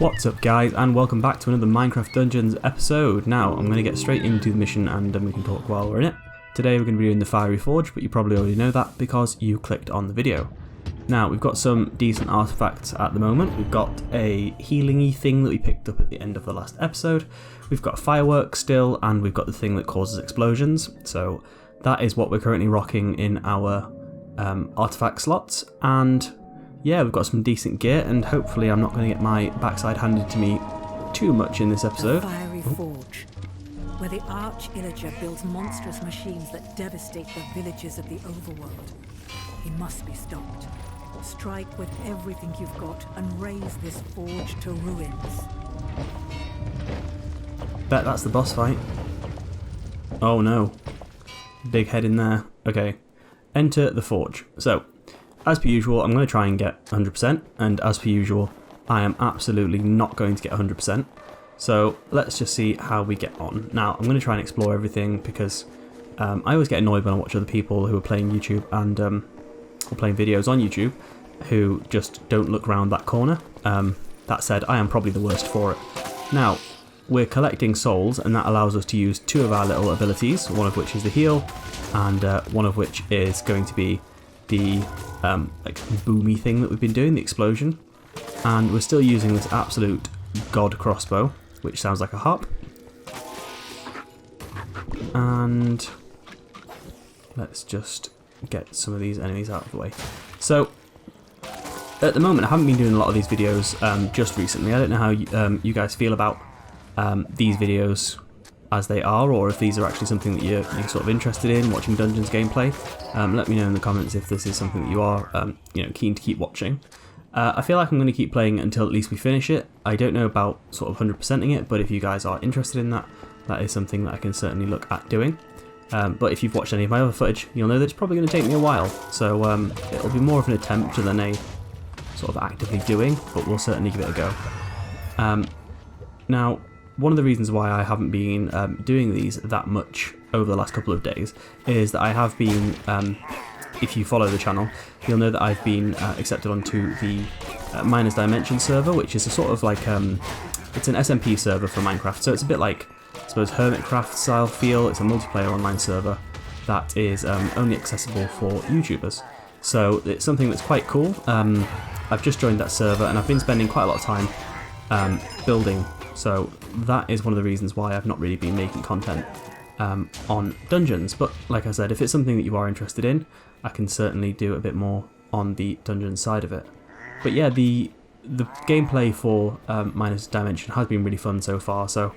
What's up guys, and welcome back to another Minecraft Dungeons episode. Now I'm going to get straight into the mission and then we can talk while we're in it. Today we're going to be doing the Fiery Forge, but you probably already know that because you clicked on the video. Now we've got some decent artifacts at the moment. We've got a healing-y thing that we picked up at the end of the last episode. We've got fireworks still, and we've got the thing that causes explosions. So that is what we're currently rocking in our artifact slots. And yeah, we've got some decent gear, and hopefully I'm not going to get my backside handed to me too much in this episode. The Fiery Forge, where the Arch-Illager builds monstrous machines that devastate the villages of the overworld. He must be stopped. Strike with everything you've got and raise this forge to ruins. Bet that's the boss fight. Oh no. Big head in there. Okay. Enter the forge. So, as per usual, I'm going to try and get 100%, and as per usual, I am absolutely not going to get 100%. So let's just see how we get on. Now, I'm going to try and explore everything because I always get annoyed when I watch other people who are playing YouTube and or playing videos on YouTube who just don't look around that corner. That said, I am probably the worst for it. Now, we're collecting souls, and that allows us to use two of our little abilities, one of which is the heal, and one of which is going to be the like boomy thing that we've been doing, the explosion. And we're still using this absolute god crossbow, which sounds like a harp. And let's just get some of these enemies out of the way. So at the moment I haven't been doing a lot of these videos just recently. I don't know how you guys feel about these videos as they are, or if these are actually something that you're sort of interested in, watching Dungeons gameplay. Let me know in the comments if this is something that you are keen to keep watching. I feel like I'm going to keep playing it until at least we finish it. I don't know about sort of 100%ing it, but if you guys are interested in that, that is something that I can certainly look at doing. But if you've watched any of my other footage, you'll know that it's probably going to take me a while. So it'll be more of an attempt than a sort of actively doing, but we'll certainly give it a go. Now, one of the reasons why I haven't been doing these that much over the last couple of days is that I have been, if you follow the channel, you'll know that I've been accepted onto the Miners Dimension server, which is a sort of like, it's an SMP server for Minecraft, so it's a bit like, I suppose, Hermitcraft style feel. It's a multiplayer online server that is only accessible for YouTubers. So it's something that's quite cool. I've just joined that server and I've been spending quite a lot of time building. So that is one of the reasons why I've not really been making content on Dungeons. But like I said, if it's something that you are interested in, I can certainly do a bit more on the Dungeon side of it. But yeah, the gameplay for Miners Dimension has been really fun so far. So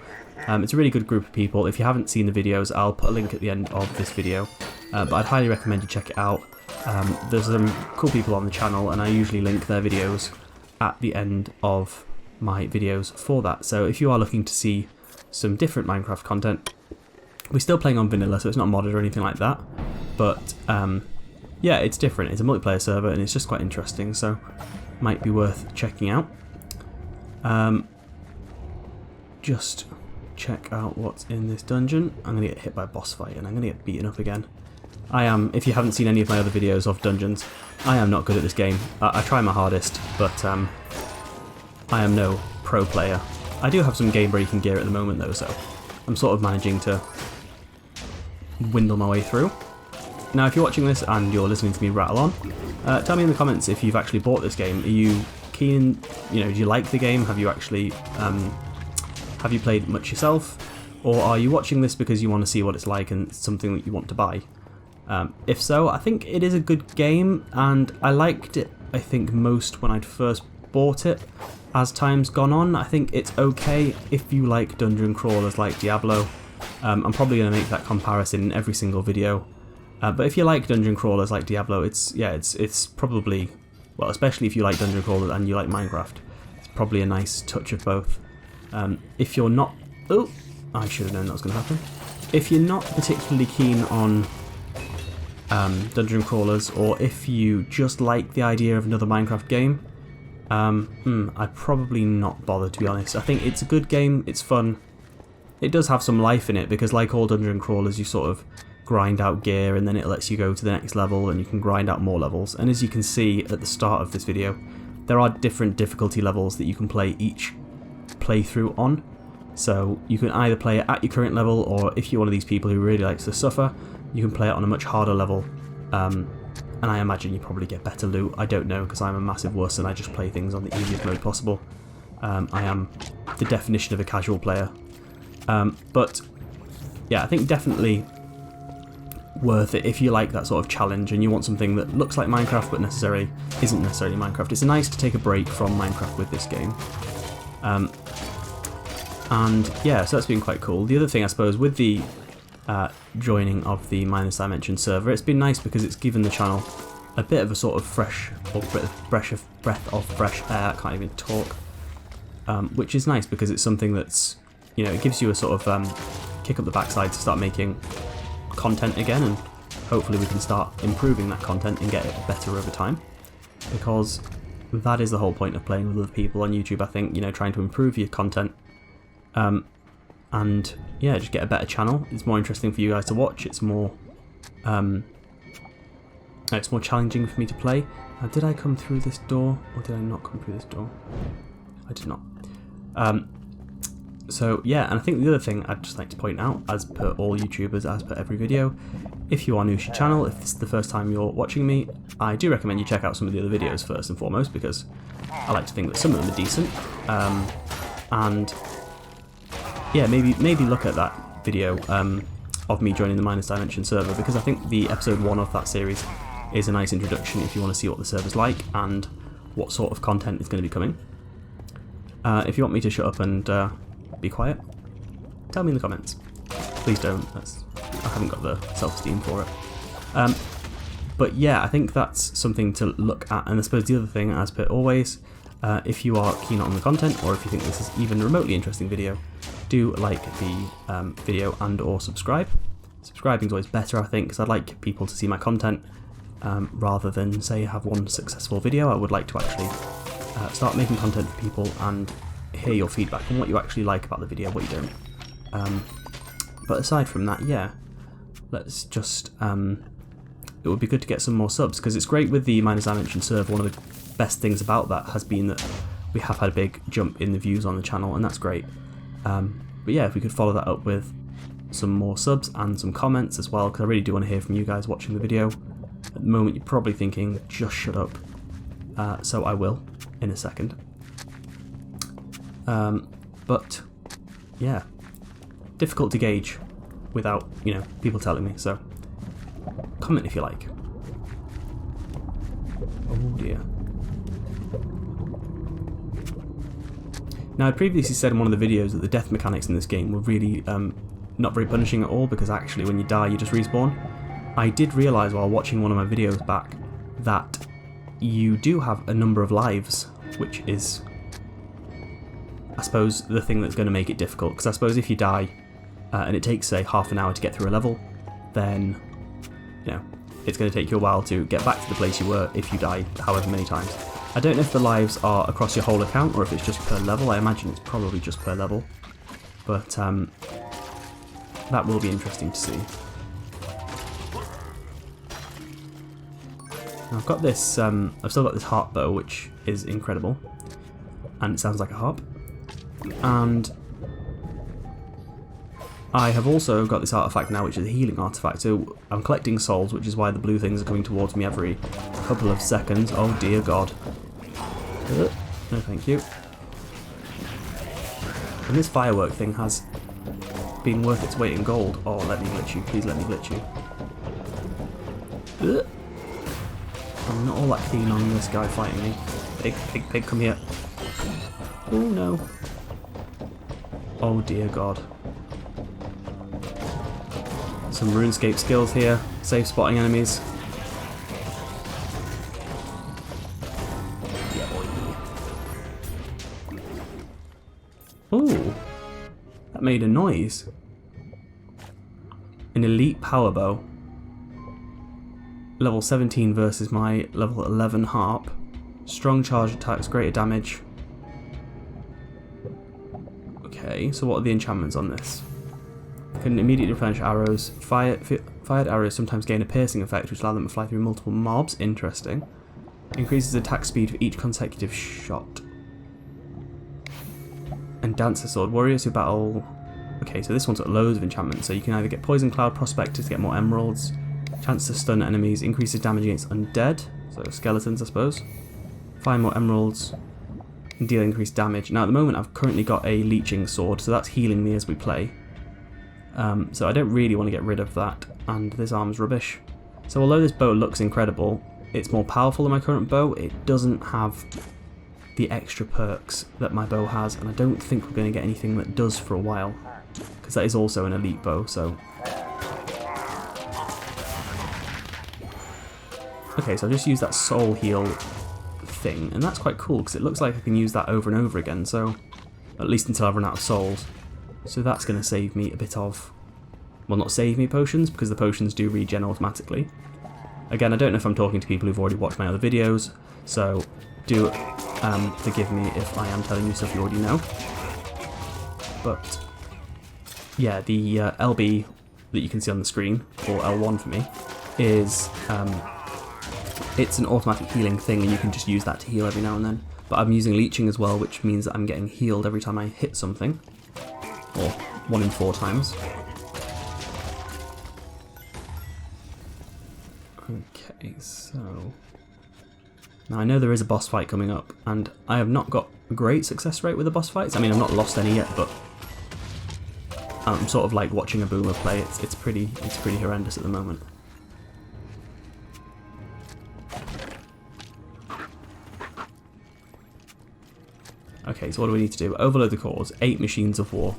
it's a really good group of people. If you haven't seen the videos, I'll put a link at the end of this video. But I'd highly recommend you check it out. There's some cool people on the channel, and I usually link their videos at the end of my videos for that. So if you are looking to see some different Minecraft content, we're still playing on vanilla, so it's not modded or anything like that, but yeah, it's different. It's a multiplayer server and it's just quite interesting, so might be worth checking out. Just check out what's in this dungeon. I'm gonna get hit by a boss fight and I'm gonna get beaten up again. If you haven't seen any of my other videos of Dungeons, I am not good at this game. I try my hardest, but I am no pro player. I do have some game-breaking gear at the moment though, so I'm sort of managing to windle my way through. Now, if you're watching this and you're listening to me rattle on, tell me in the comments if you've actually bought this game. Are you keen? Do you like the game? Have you actually have you played much yourself, or are you watching this because you want to see what it's like and it's something that you want to buy? If so, I think it is a good game, and I liked it, I think, most when I'd first bought it. As time's gone on, I think it's okay if you like dungeon crawlers like Diablo. I'm probably going to make that comparison in every single video. But if you like dungeon crawlers like Diablo, it's probably, well, especially if you like dungeon crawlers and you like Minecraft, it's probably a nice touch of both. If you're not, oh, I should have known that was going to happen. If you're not particularly keen on dungeon crawlers, or if you just like the idea of another Minecraft game, I'd probably not bother, to be honest. I think it's a good game, it's fun. It does have some life in it, because like all dungeon crawlers, you sort of grind out gear and then it lets you go to the next level and you can grind out more levels. And as you can see at the start of this video, there are different difficulty levels that you can play each play through on. So you can either play it at your current level, or if you're one of these people who really likes to suffer, you can play it on a much harder level. And I imagine you probably get better loot. I don't know, because I'm a massive wuss and I just play things on the easiest mode possible. I am the definition of a casual player. But yeah, I think definitely worth it if you like that sort of challenge and you want something that looks like Minecraft but isn't necessarily Minecraft. It's nice to take a break from Minecraft with this game. And yeah, so that's been quite cool. The other thing, I suppose, with the joining of the Minus Dimension server, it's been nice because it's given the channel a bit of a sort of breath of fresh air. I can't even talk. Which is nice because it's something that's, you know, it gives you a sort of kick up the backside to start making content again, and hopefully we can start improving that content and get it better over time, because that is the whole point of playing with other people on YouTube, I think, you know, trying to improve your content, and yeah, just get a better channel. It's more interesting for you guys to watch, it's more challenging for me to play. Now, did I come through this door, or did I not come through this door? I did not. So yeah, and I think the other thing I'd just like to point out, as per all YouTubers, as per every video, if you are new to your channel, if this is the first time you're watching me, I do recommend you check out some of the other videos first and foremost, because I like to think that some of them are decent. And yeah, maybe look at that video of me joining the Minus Dimension server, because I think the episode 1 of that series is a nice introduction if you want to see what the server's like and what sort of content is going to be coming. If you want me to shut up and be quiet, tell me in the comments. Please don't, I haven't got the self-esteem for it. But yeah, I think that's something to look at, and I suppose the other thing, as per always, if you are keen on the content, or if you think this is even a remotely interesting video, do like the video and or subscribe. Subscribing is always better, I think, because I'd like people to see my content, rather than say have one successful video. I would like to actually start making content for people and hear your feedback on what you actually like about the video, what you don't. But aside from that, yeah, let's just, it would be good to get some more subs, because it's great with the Minus Dimension server. One of the best things about that has been that we have had a big jump in the views on the channel, and that's great. But yeah, if we could follow that up with some more subs and some comments as well, because I really do want to hear from you guys watching the video. At the moment you're probably thinking, just shut up. So I will in a second. But yeah, difficult to gauge without, you know, people telling me, so comment if you like. Oh dear. Now, I previously said in one of the videos that the death mechanics in this game were really not very punishing at all, because actually when you die you just respawn. I did realise while watching one of my videos back that you do have a number of lives, which is, I suppose, the thing that's going to make it difficult, because I suppose if you die and it takes, say, half an hour to get through a level, then, you know, it's going to take you a while to get back to the place you were if you die however many times. I don't know if the lives are across your whole account or if it's just per level. I imagine it's probably just per level, but that will be interesting to see. Now, I've got this, I've still got this harp bow, which is incredible, and it sounds like a harp. And I have also got this artifact now, which is a healing artifact. So I'm collecting souls, which is why the blue things are coming towards me every couple of seconds. Oh dear God. No, thank you. And this firework thing has been worth its weight in gold. Oh, let me glitch you. Please let me glitch you. I'm not all that keen on this guy fighting me. Pig, pig, pig, come here. Oh no. Oh dear God. Some RuneScape skills here. Safe spotting enemies. Yeah, boy. Ooh. That made a noise. An elite power bow. Level 17 versus my level 11 harp. Strong charge attacks, greater damage. Okay, so what are the enchantments on this? Can immediately replenish arrows. Fired arrows sometimes gain a piercing effect, which allow them to fly through multiple mobs. Interesting. Increases attack speed for each consecutive shot. And Dancer Sword. Warriors who battle... Okay, so this one's got loads of enchantments. So you can either get Poison Cloud Prospector to get more emeralds. Chance to stun enemies. Increases damage against undead. So skeletons, I suppose. 5 more emeralds. And deal increased damage. Now at the moment I've currently got a Leeching Sword. So that's healing me as we play. So I don't really want to get rid of that. And this arm's rubbish. So although this bow looks incredible, it's more powerful than my current bow. It doesn't have the extra perks that my bow has, and I don't think we're going to get anything that does for a while, because that is also an elite bow. So okay, so I've just used that soul heal thing, and that's quite cool because it looks like I can use that over and over again, so at least until I've run out of souls. So that's going to save me a bit of, well, not save me potions, because the potions do regen automatically. Again, I don't know if I'm talking to people who've already watched my other videos, so do forgive me if I am telling you stuff you already know. But yeah, the LB that you can see on the screen, or L1 for me, is it's an automatic healing thing, and you can just use that to heal every now and then. But I'm using Leeching as well, which means that I'm getting healed every time I hit something, or 1 in 4 times. Okay, so now I know there is a boss fight coming up, and I have not got a great success rate with the boss fights. I mean, I've not lost any yet, but I'm sort of like watching a boomer play. It's pretty horrendous at the moment. Okay, so what do we need to do? Overload the cores. 8 machines of war.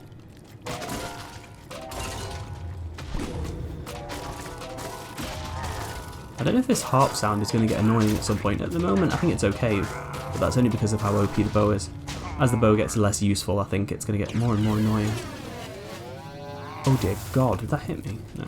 I don't know if this harp sound is going to get annoying at some point. At the moment, I think it's okay, but that's only because of how OP the bow is. As the bow gets less useful, I think it's going to get more and more annoying. Oh dear God, did that hit me? No.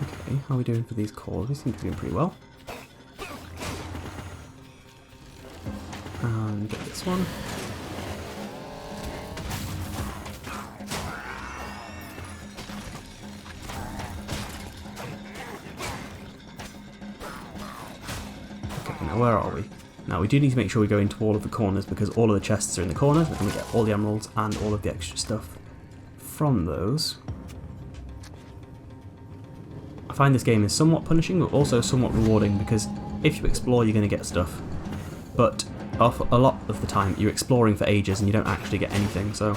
Okay, how are we doing for these cores? We seem to be doing pretty well. And get this one. Okay, now where are we? Now we do need to make sure we go into all of the corners, because all of the chests are in the corners, and we get all the emeralds and all of the extra stuff from those. I find this game is somewhat punishing, but also somewhat rewarding, because if you explore, you're going to get stuff. But a lot of the time, you're exploring for ages and you don't actually get anything, so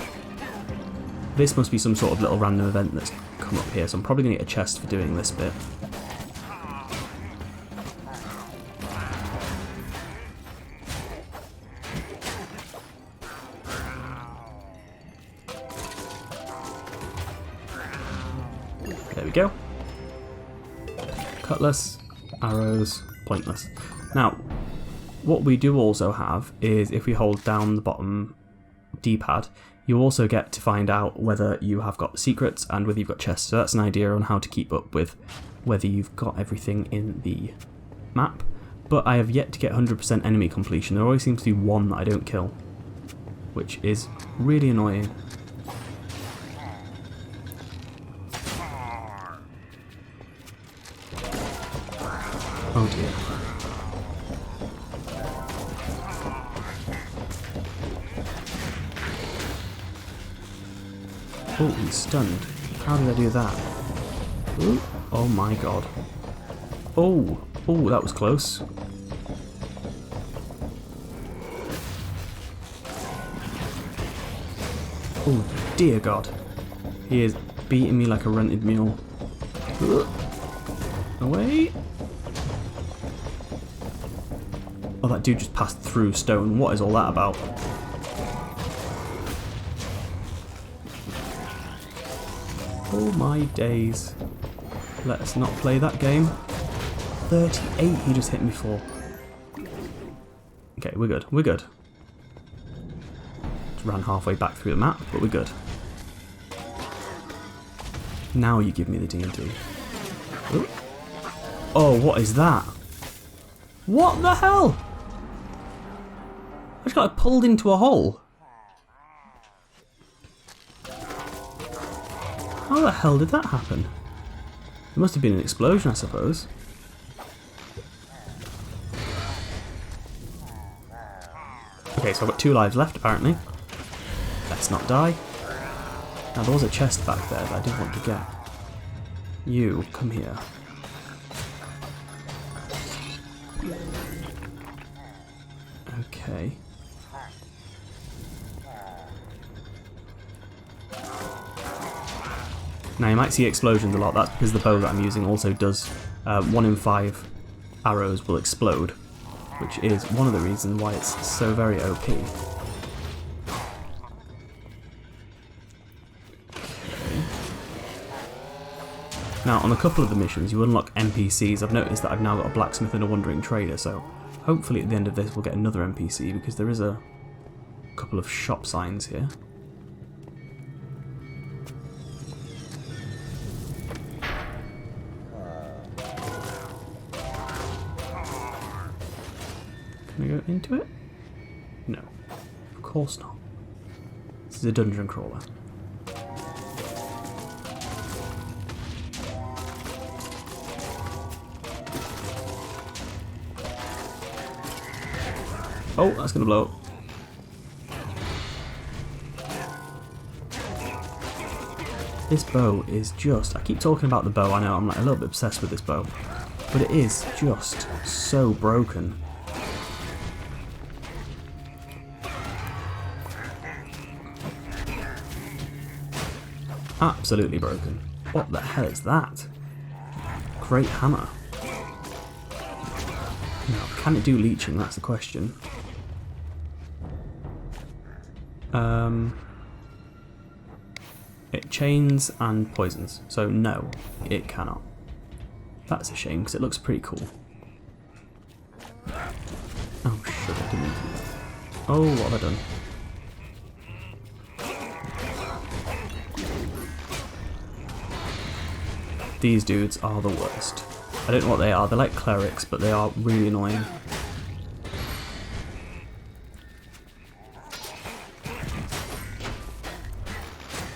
this must be some sort of little random event that's come up here, so I'm probably going to get a chest for doing this bit. There we go. Cutlass, arrows, pointless. Now, what we do also have is, if we hold down the bottom D-pad, you also get to find out whether you have got secrets and whether you've got chests. So that's an idea on how to keep up with whether you've got everything in the map. But I have yet to get 100% enemy completion. There always seems to be one that I don't kill, which is really annoying. Oh dear. Oh, he's stunned. How did I do that? Ooh. Oh my God. Oh, oh, that was close. Oh dear God. He is beating me like a rented mule. Away. Oh, that dude just passed through stone. What is all that about? Oh my days. Let us not play that game. 38 he just hit me for. Okay, we're good. We're good. Just ran halfway back through the map, but we're good. Now you give me the D&D. Oh, what is that? What the hell? I just got pulled into a hole. How the hell did that happen? There must have been an explosion, I suppose. Okay, so I've got 2 lives left, apparently. Let's not die. Now, there was a chest back there that I did want to get. You, come here. Okay. Now, you might see explosions a lot. That's because the bow that I'm using also does 1 in 5 arrows will explode, which is one of the reasons why it's so very OP. Okay. Now, on a couple of the missions, you unlock NPCs. I've noticed that I've now got a blacksmith and a wandering trader, so hopefully at the end of this we'll get another NPC, because there is a couple of shop signs here. Can I go into it? No. Of course not. This is a dungeon crawler. Oh, that's gonna blow up. This bow is just... I keep talking about the bow, I know, I'm like a little bit obsessed with this bow. But it is just so broken. Absolutely broken. What the hell is that? Great hammer. Now, can it do leeching? That's the question. It chains and poisons, so no, it cannot. That's a shame, because it looks pretty cool. Oh shit, I didn't mean to do that. Oh, what have I done? These dudes are the worst. I don't know what they are, they're like clerics, but they are really annoying.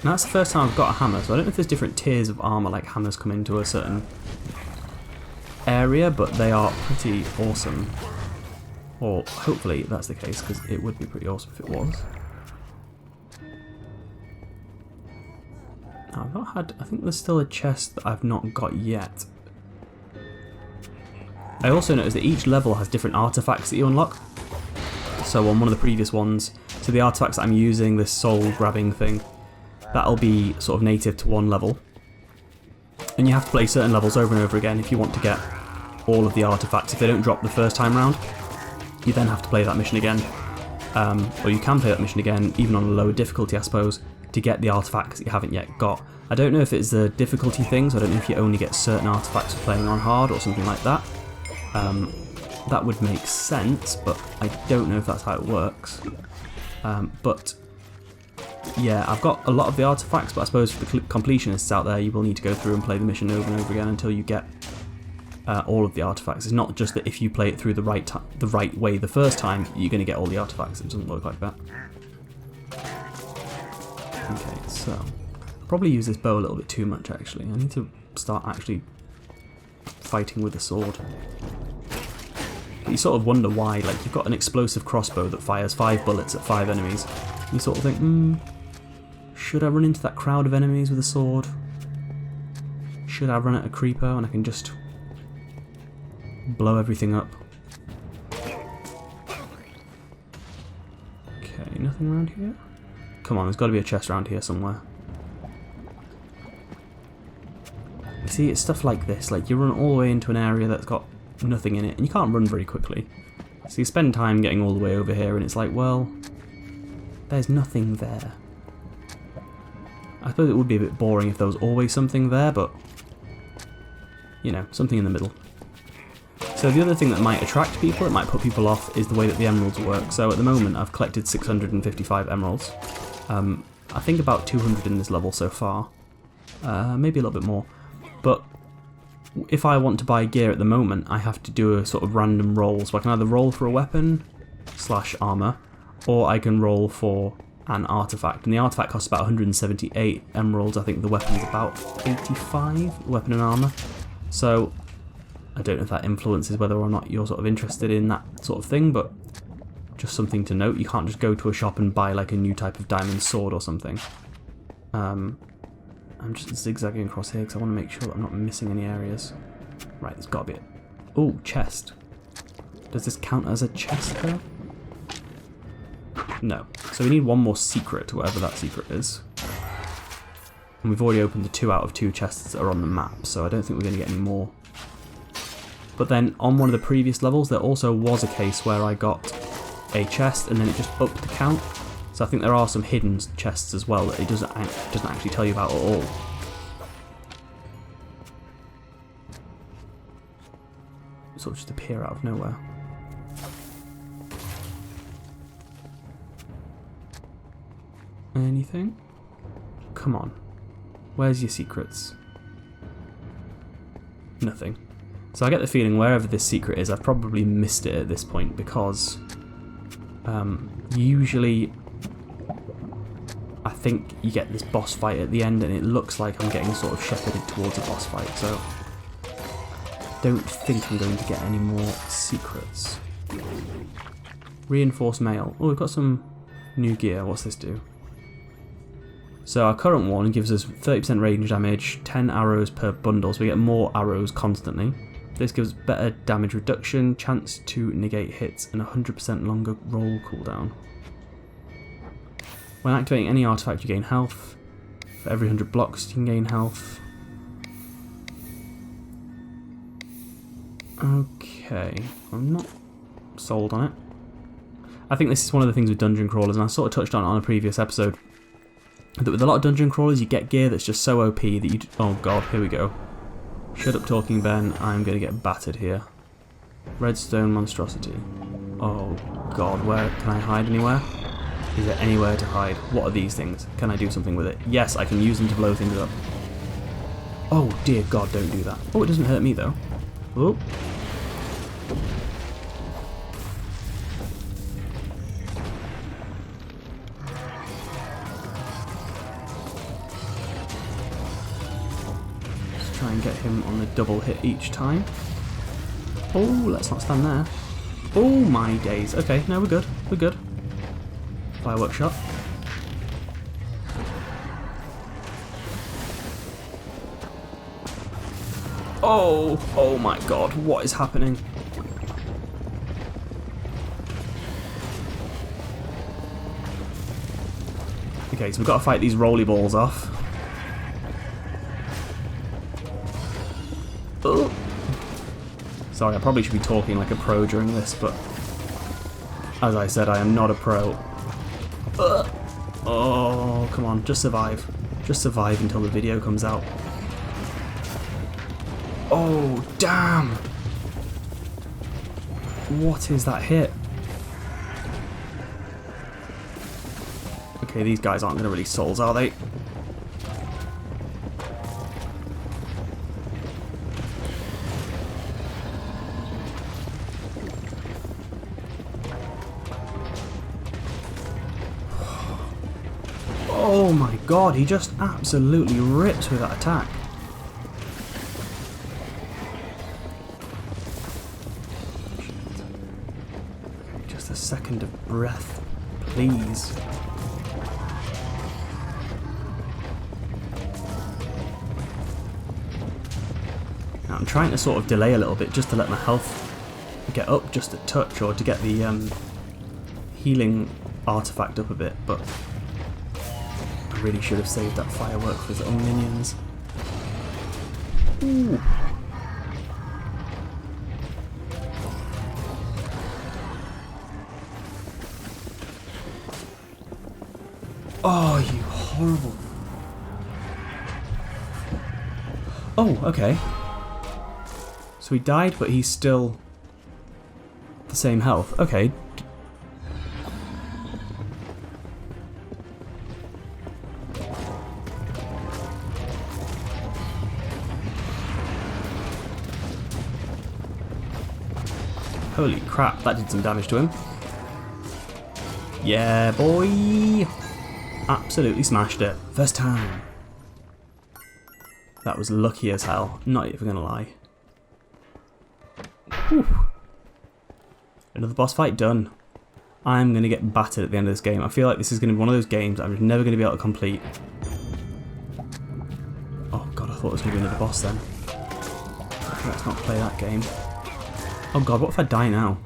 Now that's the first time I've got a hammer, so I don't know if there's different tiers of armour, like hammers come into a certain area, but they are pretty awesome. Or hopefully that's the case, because it would be pretty awesome if it was. Now, I've not had... I think there's still a chest that I've not got yet. I also noticed that each level has different artifacts that you unlock. So on one of the previous ones, so the artifacts that I'm using, this soul grabbing thing, that'll be sort of native to one level. And you have to play certain levels over and over again if you want to get all of the artifacts. If they don't drop the first time round, you then have to play that mission again. Or you can play that mission again, even on a lower difficulty I suppose, to get the artifacts that you haven't yet got. I don't know if it's a difficulty thing, so I don't know if you only get certain artifacts for playing on hard or something like that. That would make sense, but I don't know if that's how it works. But yeah, I've got a lot of the artifacts, but I suppose for the completionists out there, you will need to go through and play the mission over and over again until you get all of the artifacts. It's not just that if you play it through the right way the first time, you're going to get all the artifacts. It doesn't work like that. Okay, so I'll probably use this bow a little bit too much actually. I need to start actually fighting with a sword. But you sort of wonder why, like you've got an explosive crossbow that fires 5 bullets at 5 enemies. You sort of think, should I run into that crowd of enemies with a sword? Should I run at a creeper and I can just blow everything up? Okay, nothing around here? Come on, there's got to be a chest around here somewhere. You see, it's stuff like this, like you run all the way into an area that's got nothing in it, and you can't run very quickly. So you spend time getting all the way over here, and it's like, well, there's nothing there. I suppose it would be a bit boring if there was always something there, but, you know, something in the middle. So the other thing that might attract people, it might put people off, is the way that the emeralds work. So at the moment I've collected 655 emeralds. I think about 200 in this level so far. Maybe a little bit more. But if I want to buy gear at the moment, I have to do a sort of random roll. So I can either roll for a weapon / armour, or I can roll for an artifact. And the artifact costs about 178 emeralds. I think the weapon is about 85, weapon and armour. So I don't know if that influences whether or not you're sort of interested in that sort of thing, but just something to note. You can't just go to a shop and buy like a new type of diamond sword or something. I'm just zigzagging across here because I want to make sure that I'm not missing any areas. Right, there's got to be it. Oh, chest. Does this count as a chest though? No. So we need one more secret, whatever that secret is. And we've already opened the 2 out of 2 chests that are on the map, so I don't think we're going to get any more. But then on one of the previous levels there also was a case where I got a chest and then it just upped the count. So I think there are some hidden chests as well that it doesn't actually tell you about at all. Sort of just appear out of nowhere. Anything? Come on. Where's your secrets? Nothing. So I get the feeling wherever this secret is, I've probably missed it at this point because usually I think you get this boss fight at the end and it looks like I'm getting sort of shepherded towards a boss fight, so don't think I'm going to get any more secrets. Reinforced mail. Oh, we've got some new gear. What's this do? So our current one gives us 30% range damage, 10 arrows per bundle, so we get more arrows constantly. This gives better damage reduction, chance to negate hits, and 100% longer roll cooldown. When activating any artifact you gain health. For every 100 blocks you can gain health. Okay, I'm not sold on it. I think this is one of the things with dungeon crawlers, and I sort of touched on it on a previous episode, that with a lot of dungeon crawlers you get gear that's just so OP that you... Oh god, here we go. Shut up talking Ben, I'm going to get battered here. Redstone monstrosity. Oh god, where can I hide anywhere? Is there anywhere to hide? What are these things? Can I do something with it? Yes, I can use them to blow things up. Oh dear god, don't do that. Oh, it doesn't hurt me though. Oh. Try and get him on the double hit each time. Oh, let's not stand there. Oh my days. Okay, no, we're good. We're good. Firework shot. Oh my god, what is happening? Okay, so we've got to fight these rolly balls off. Oh. Sorry, I probably should be talking like a pro during this, but as I said, I am not a pro. Oh, come on, just survive. Just survive until the video comes out. Oh, damn! What is that hit? Okay, these guys aren't going to release souls, are they? Oh my god, he just absolutely rips with that attack. Just a second of breath, please. Now I'm trying to sort of delay a little bit just to let my health get up just a touch, or to get the healing artifact up a bit, but I really should have saved that firework for his own minions. Ooh. Oh, you horrible. Oh, okay. So he died, but he's still the same health. Okay. Holy crap, that did some damage to him. Yeah, boy! Absolutely smashed it. First time. That was lucky as hell. Not even gonna lie. Whew. Another boss fight done. I'm gonna get battered at the end of this game. I feel like this is gonna be one of those games I'm just never gonna be able to complete. Oh god, I thought it was gonna be another boss then. Let's not play that game. Oh god, what if I die now?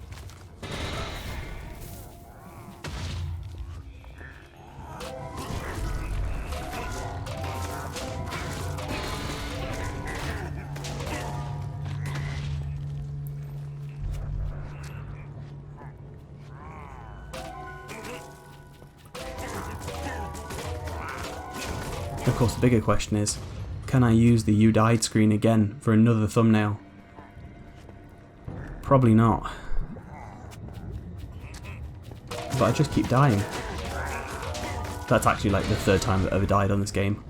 Of course, the bigger question is, can I use the "You Died" screen again for another thumbnail? Probably not. But I just keep dying. That's actually like the third time I've ever died on this game.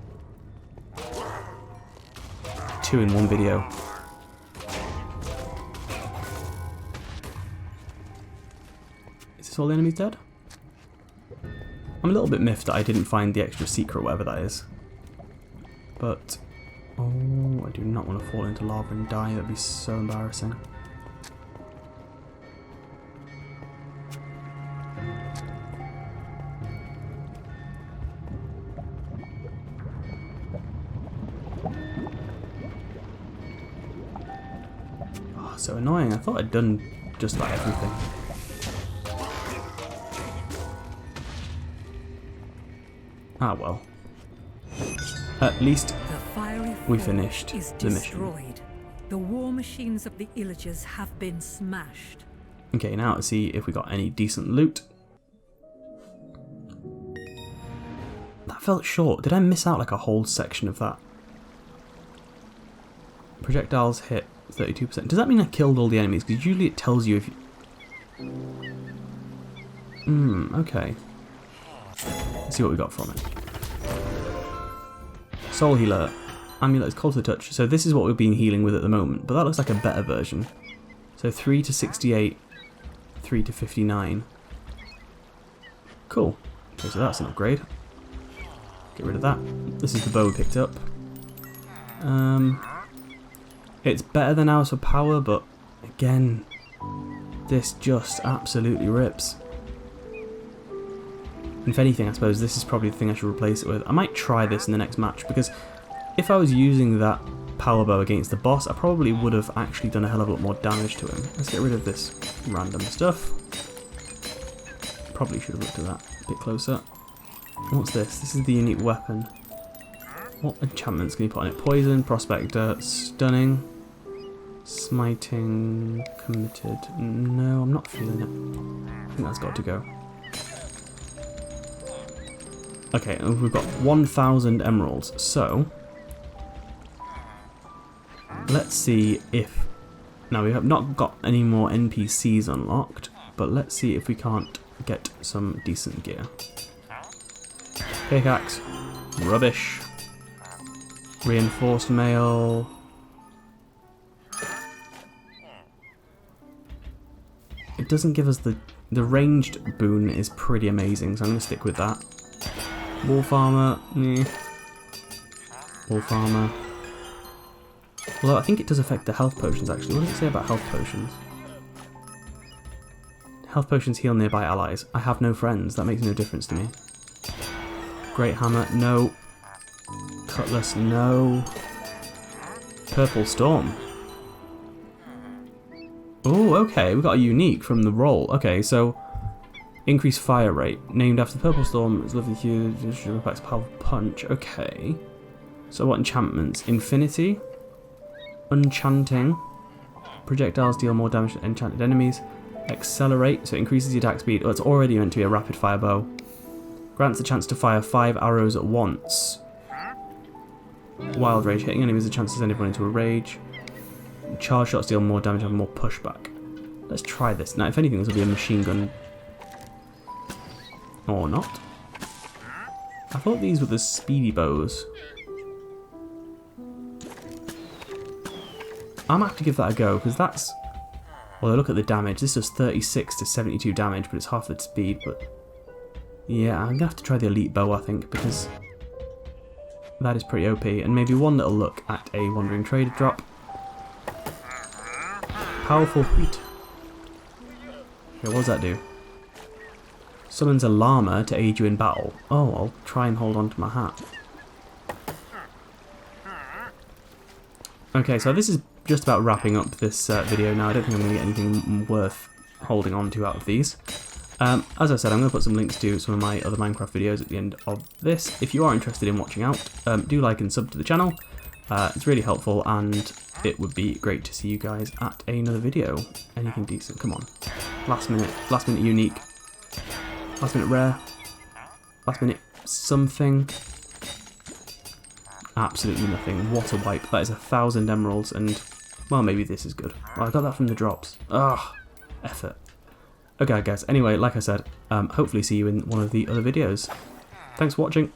2 in one video. Is this all the enemies dead? I'm a little bit miffed that I didn't find the extra secret, whatever that is. But, oh, I do not want to fall into lava and die. That'd be so embarrassing. Oh, so annoying. I thought I'd done just about everything. Ah well. At least we finished the mission. The war machines of the Illagers have been smashed. Okay, now let's see if we got any decent loot. That felt short. Did I miss out like a whole section of that? Projectiles hit 32%. Does that mean I killed all the enemies? Because usually it tells you if you... okay. Let's see what we got from it. Soul Healer. Amulet is cold to the touch. So this is what we've been healing with at the moment, but that looks like a better version. So 3 to 68, 3 to 59. Cool. Okay, so that's an upgrade. Get rid of that. This is the bow we picked up. It's better than ours for power, but again, this just absolutely rips. If anything, I suppose this is probably the thing I should replace it with. I might try this in the next match, because if I was using that power bow against the boss, I probably would have actually done a hell of a lot more damage to him. Let's get rid of this random stuff. Probably should have looked at that a bit closer. What's this? This is the unique weapon. What enchantments can you put on it? Poison, Prospector, Stunning, Smiting, Committed. No, I'm not feeling it. I think that's got to go. Okay, we've got 1,000 emeralds, so let's see if... Now, we have not got any more NPCs unlocked, but let's see if we can't get some decent gear. Pickaxe, rubbish. Reinforced mail. It doesn't give us the ranged boon is pretty amazing, so I'm going to stick with that. Wolf armor, meh. Wolf armor. Although I think it does affect the health potions actually. What does it say about health potions? Health potions heal nearby allies. I have no friends, that makes no difference to me. Great hammer, no. Cutlass, no. Purple storm. Oh, okay, we got a unique from the roll. Okay, so increased fire rate, named after the purple storm. It's lovely hue. Impacts powerful punch. Okay. So what enchantments? Infinity, Enchanting, projectiles deal more damage to enchanted enemies. Accelerate, so it increases the attack speed. Oh, it's already meant to be a rapid fire bow. Grants a chance to fire 5 arrows at once. Wild Rage, hitting enemies a chance to send everyone into a rage. Charge shots deal more damage and have more pushback. Let's try this. Now, if anything, this will be a machine gun. Or not. I thought these were the speedy bows. I'm going to have to give that a go, because that's... Well, look at the damage. This does 36 to 72 damage, but it's half its speed, but... Yeah, I'm going to have to try the elite bow, I think, because that is pretty OP. And maybe one that'll look at a wandering trader drop. Powerful wheat. Okay, what does that do? Summons a llama to aid you in battle. Oh, I'll try and hold on to my hat. Okay, so this is just about wrapping up this video now. I don't think I'm going to get anything worth holding on to out of these. As I said, I'm going to put some links to some of my other Minecraft videos at the end of this. If you are interested in watching out, do like and sub to the channel. It's really helpful, and it would be great to see you guys at another video. Anything decent, come on. Last minute unique. Last minute rare. Last minute something. Absolutely nothing. What a wipe. That is 1,000 emeralds, and, well, maybe this is good. Well, I got that from the drops. Ugh. Effort. Okay, guys. Anyway, like I said, hopefully see you in one of the other videos. Thanks for watching.